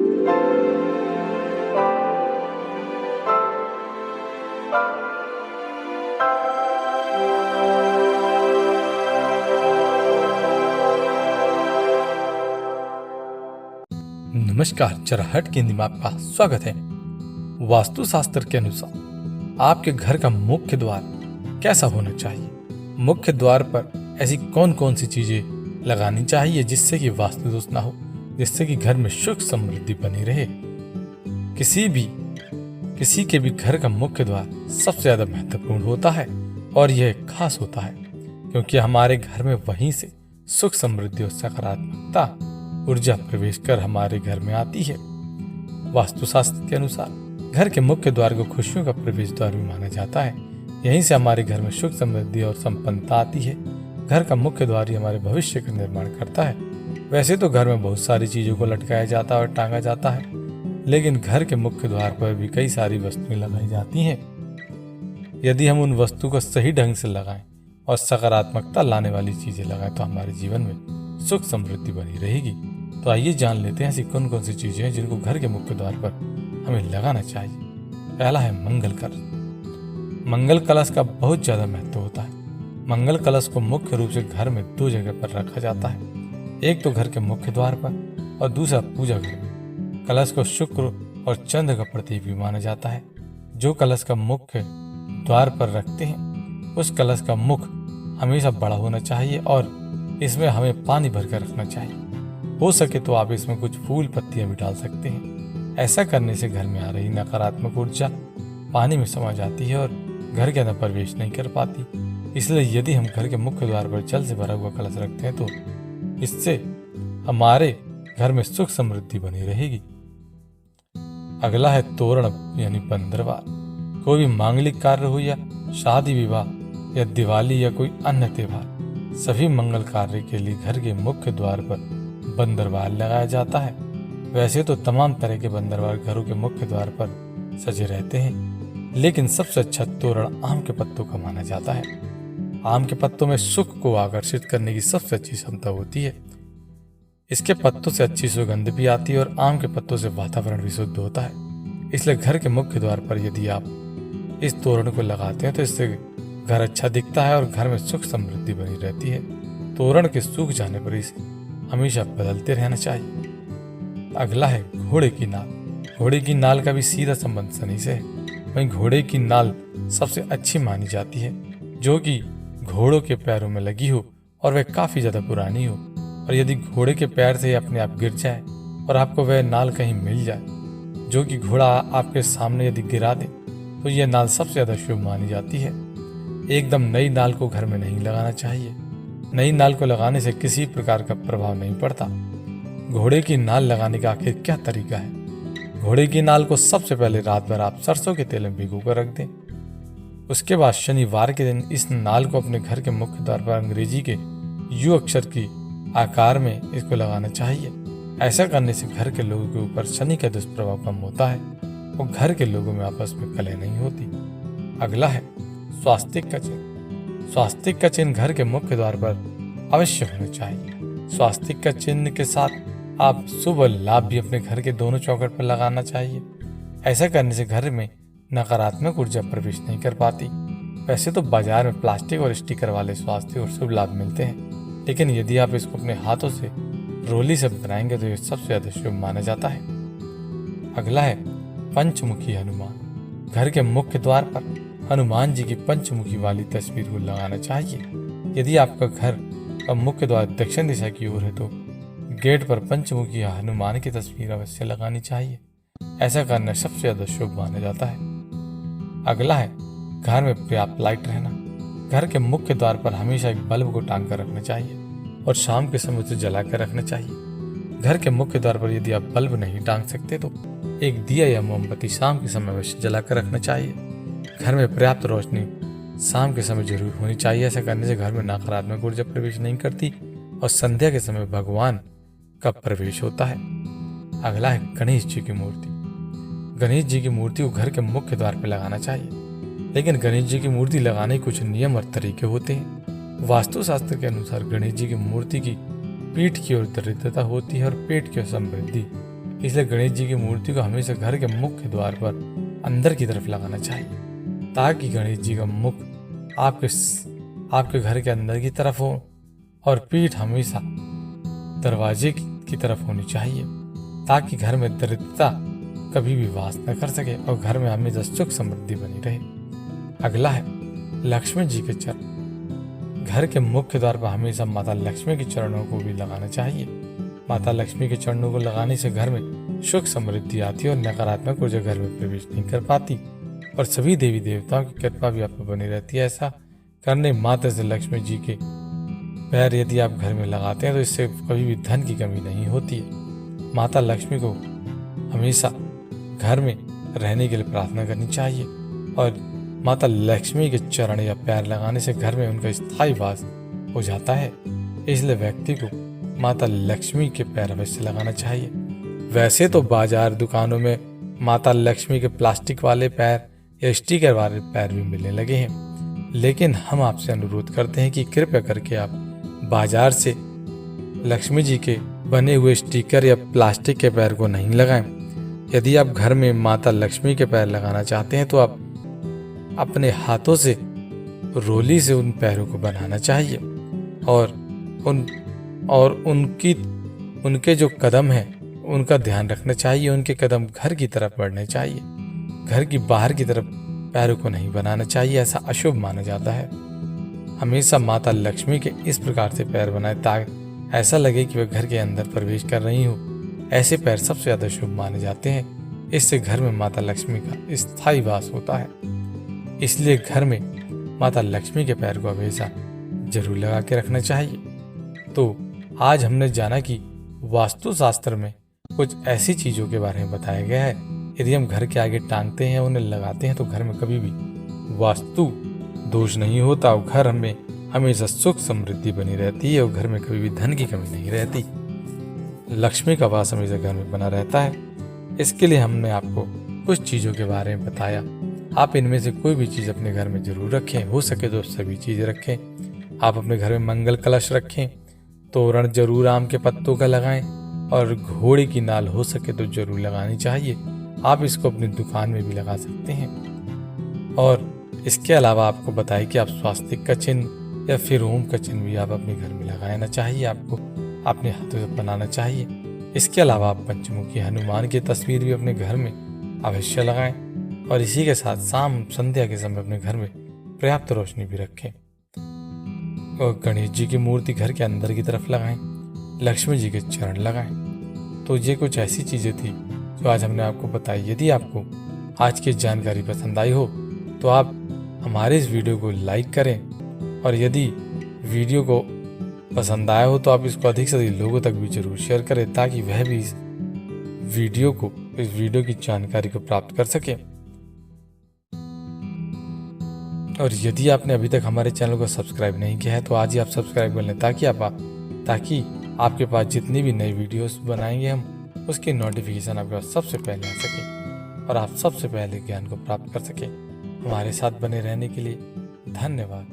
नमस्कार, चरहट के हिंदी में आपका स्वागत है। वास्तुशास्त्र के अनुसार आपके घर का मुख्य द्वार कैसा होना चाहिए? मुख्य द्वार पर ऐसी कौन कौन सी चीजें लगानी चाहिए जिससे कि वास्तु दोष ना हो, जिससे कि घर में सुख समृद्धि बनी रहे? किसी के भी घर का मुख्य द्वार सबसे ज्यादा महत्वपूर्ण होता है और यह खास होता है क्योंकि हमारे घर में वहीं से सुख समृद्धि और सकारात्मकता ऊर्जा प्रवेश कर हमारे घर में आती है। वास्तुशास्त्र के अनुसार घर के मुख्य द्वार को खुशियों का प्रवेश द्वार भी माना जाता है। यहीं से हमारे घर में सुख समृद्धि और संपन्नता आती है। घर का मुख्य द्वार ही हमारे भविष्य का निर्माण करता है। वैसे तो घर में बहुत सारी चीजों को लटकाया जाता है और टांगा जाता है, लेकिन घर के मुख्य द्वार पर भी कई सारी वस्तुएं लगाई जाती हैं। यदि हम उन वस्तु को सही ढंग से लगाएं और सकारात्मकता लाने वाली चीजें लगाएं तो हमारे जीवन में सुख समृद्धि बनी रहेगी। तो आइए जान लेते हैं ऐसी कौन कौन सी चीजें हैं जिनको घर के मुख्य द्वार पर हमें लगाना चाहिए। पहला है मंगल कलश। मंगल कलश का बहुत ज्यादा महत्व होता है। मंगल कलश को मुख्य रूप से घर में दो जगह पर रखा जाता है, एक तो घर के मुख्य द्वार पर और दूसरा पूजा घर में। कलश को शुक्र और चंद्र का प्रतीक भी माना जाता है। जो कलश का मुख्य द्वार पर रखते हैं उस कलश का मुख हमेशा बड़ा होना चाहिए और इसमें हमें पानी भरकर रखना चाहिए। हो सके तो आप इसमें कुछ फूल पत्तियां भी डाल सकते हैं। ऐसा करने से घर में आ रही नकारात्मक ऊर्जा पानी में समा जाती है और घर के अंदर प्रवेश नहीं कर पाती। इसलिए यदि हम घर के मुख्य द्वार पर जल से भरा हुआ कलश रखते हैं तो इससे हमारे घर में सुख समृद्धि बनी रहेगी। अगला है तोरण यानी बंदरवाल। कोई भी मांगलिक कार्य हो या शादी विवाह या दिवाली या कोई अन्य त्योहार, सभी मंगल कार्य के लिए घर के मुख्य द्वार पर बंदरवाल लगाया जाता है। वैसे तो तमाम तरह के बंदरवाल घरों के मुख्य द्वार पर सजे रहते हैं, लेकिन सबसे अच्छा तोरण आम के पत्तों का माना जाता है। आम के पत्तों में सुख को आकर्षित करने की सबसे अच्छी क्षमता होती है। इसके पत्तों से अच्छी सुगंध भी आती है और आम के पत्तों से वातावरण भी शुद्ध होता है। इसलिए घर के मुख्य द्वार पर यदि आप इस तोरण को लगाते हैं तो इससे घर अच्छा दिखता है और घर में सुख समृद्धि बनी रहती है। तोरण के सूख जाने पर इसे हमेशा बदलते रहना चाहिए। अगला है घोड़े की नाल। घोड़े की नाल का भी सीधा संबंध शनि से है। वहीं घोड़े की नाल सबसे अच्छी मानी जाती है जो कि घोड़ों के पैरों में लगी हो और वह काफी ज्यादा पुरानी हो। और यदि घोड़े के पैर से अपने आप गिर जाए और आपको वह नाल कहीं मिल जाए जो कि घोड़ा आपके सामने यदि गिरा दे तो यह नाल सबसे ज्यादा शुभ मानी जाती है। एकदम नई नाल को घर में नहीं लगाना चाहिए। नई नाल को लगाने से किसी प्रकार का प्रभाव नहीं पड़ता। घोड़े की नाल लगाने का आखिर क्या तरीका है? घोड़े की नाल को सबसे पहले रात भर आप सरसों के तेल में भिगो कर रख दें। उसके बाद शनिवार के दिन इस नाल को अपने घर के मुख्य द्वार पर अंग्रेजी के यू अक्षर की आकार में इसको लगाना चाहिए। ऐसा करने से घर के लोगों के ऊपर शनि का दुष्प्रभाव कम होता है और घर के लोगों में आपस में कलह नहीं होती। अगला है स्वास्तिक का चिन्ह। स्वास्तिक का चिन्ह घर के मुख्य द्वार पर अवश्य होना चाहिए। स्वास्तिक का चिन्ह के साथ आप शुभ और लाभ भी अपने घर के दोनों चौखट पर लगाना चाहिए। ऐसा करने से घर में नकारात्मक ऊर्जा प्रवेश नहीं कर पाती। वैसे तो बाजार में प्लास्टिक और स्टिकर वाले स्वास्थ्य और शुभ लाभ मिलते हैं, लेकिन यदि आप इसको अपने हाथों से रोली से बनाएंगे तो ये सबसे ज्यादा शुभ माना जाता है। अगला है पंचमुखी हनुमान। घर के मुख्य द्वार पर हनुमान जी की पंचमुखी वाली तस्वीर को लगाना चाहिए। यदि आपका घर का मुख्य द्वार दक्षिण दिशा की ओर है तो गेट पर पंचमुखी हनुमान की तस्वीर अवश्य लगानी चाहिए। ऐसा करना सबसे ज्यादा शुभ माना जाता है। अगला है घर में पर्याप्त लाइट रहना। घर के मुख्य द्वार पर हमेशा एक बल्ब को टांग कर रखना चाहिए और शाम के समय उसे जला कर रखना चाहिए। घर के मुख्य द्वार पर यदि आप बल्ब नहीं टांग सकते तो एक दिया या मोमबत्ती शाम के समय अवश्य जला कर रखना चाहिए। घर में पर्याप्त रोशनी शाम के समय जरूर होनी चाहिए। ऐसा करने से घर में नकारात्मक ऊर्जा प्रवेश नहीं करती और संध्या के समय भगवान का प्रवेश होता है। अगला है गणेश जी की मूर्ति। गणेश जी की मूर्ति को घर के मुख्य द्वार पर लगाना चाहिए, लेकिन गणेश जी की मूर्ति लगाने के कुछ नियम और तरीके होते हैं। वास्तुशास्त्र के अनुसार गणेश जी की मूर्ति की पीठ की ओर दरिद्रता होती है और पेट की ओर समृद्धि, इसलिए गणेश जी की मूर्ति को हमेशा घर के मुख्य द्वार पर अंदर की तरफ लगाना चाहिए, ताकि गणेश जी का मुख आपके घर के अंदर की तरफ हो और पीठ हमेशा दरवाजे की तरफ होनी चाहिए, ताकि घर में दरिद्रता कभी भी वास न कर सके और घर में हमेशा सुख समृद्धि बनी रहे। अगला है लक्ष्मी जी के चरण। घर के मुख्य द्वार पर हमेशा माता लक्ष्मी के चरणों को भी लगाना चाहिए। माता लक्ष्मी के चरणों को लगाने से घर में सुख समृद्धि आती है और नकारात्मक ऊर्जा घर में प्रवेश नहीं कर पाती और सभी देवी देवताओं की कृपा भी आप पर बनी रहती है। ऐसा करने माता से लक्ष्मी जी के पैर यदि आप घर में लगाते हैं तो इससे कभी भी धन की कमी नहीं होती है। माता लक्ष्मी को हमेशा घर में रहने के लिए प्रार्थना करनी चाहिए और माता लक्ष्मी के चरण या पैर लगाने से घर में उनका स्थायी वास हो जाता है। इसलिए व्यक्ति को माता लक्ष्मी के पैर अवश्य लगाना चाहिए। वैसे तो बाजार दुकानों में माता लक्ष्मी के प्लास्टिक वाले पैर या स्टिकर वाले पैर भी मिलने लगे हैं, लेकिन हम आपसे अनुरोध करते हैं कि कृपया करके आप बाजार से लक्ष्मी जी के बने हुए स्टिकर या प्लास्टिक के पैर को नहीं लगाएं। यदि आप घर में माता लक्ष्मी के पैर लगाना चाहते हैं तो आप अपने हाथों से रोली से उन पैरों को बनाना चाहिए और उनके जो कदम हैं उनका ध्यान रखना चाहिए। उनके कदम घर की तरफ बढ़ने चाहिए, घर की बाहर की तरफ पैरों को नहीं बनाना चाहिए, ऐसा अशुभ माना जाता है। हमेशा माता लक्ष्मी के इस प्रकार से पैर बनाए ताकि ऐसा लगे कि वह घर के अंदर प्रवेश कर रही हो। ऐसे पैर सबसे ज्यादा शुभ माने जाते हैं। इससे घर में माता लक्ष्मी का स्थायी वास होता है। इसलिए घर में माता लक्ष्मी के पैर को हमेशा जरूर लगा के रखना चाहिए। तो आज हमने जाना कि वास्तुशास्त्र में कुछ ऐसी चीजों के बारे में बताया गया है, यदि हम घर के आगे टांगते हैं उन्हें लगाते हैं तो घर में कभी भी वास्तु दोष नहीं होता और घर में हमेशा सुख समृद्धि बनी रहती है और घर में कभी भी धन की कमी नहीं रहती। लक्ष्मी का वास हमेशा घर में बना रहता है। इसके लिए हमने आपको कुछ चीजों के बारे में बताया। आप इनमें से कोई भी चीज अपने घर में जरूर रखें, हो सके तो सभी चीजें रखें। आप अपने घर में मंगल कलश रखें, तोरण जरूर आम के पत्तों का लगाएं और घोड़े की नाल हो सके तो जरूर लगानी चाहिए। आप इसको अपनी दुकान में भी लगा सकते हैं। और इसके अलावा आपको बताएं कि आप स्वास्तिक का चिन्ह या फिर ओम का चिन्ह भी आप अपने घर में लगाना चाहिए, आपको अपने हाथों से बनाना चाहिए। इसके अलावा आप पंचमुखी हनुमान की तस्वीर भी अपने घर में अवश्य लगाएं और इसी के साथ शाम संध्या के समय अपने घर में पर्याप्त रोशनी भी रखें। और गणेश जी की मूर्ति घर के अंदर की तरफ लगाएं, लक्ष्मी जी के चरण लगाएं। तो ये कुछ ऐसी चीजें थी जो आज हमने आपको बताई। यदि आपको आज की जानकारी पसंद आई हो तो आप हमारे इस वीडियो को लाइक करें और यदि वीडियो को पसंद आया हो तो आप इसको अधिक से अधिक लोगों तक भी जरूर शेयर करें ताकि वह भी इस वीडियो की जानकारी को प्राप्त कर सके। और यदि आपने अभी तक हमारे चैनल को सब्सक्राइब नहीं किया है तो आज ही आप सब्सक्राइब कर लें ताकि आपके पास जितनी भी नई वीडियोस बनाएंगे हम उसकी नोटिफिकेशन आपके पास सबसे पहले आ सके और आप सबसे पहले ज्ञान को प्राप्त कर सके। हमारे साथ बने रहने के लिए धन्यवाद।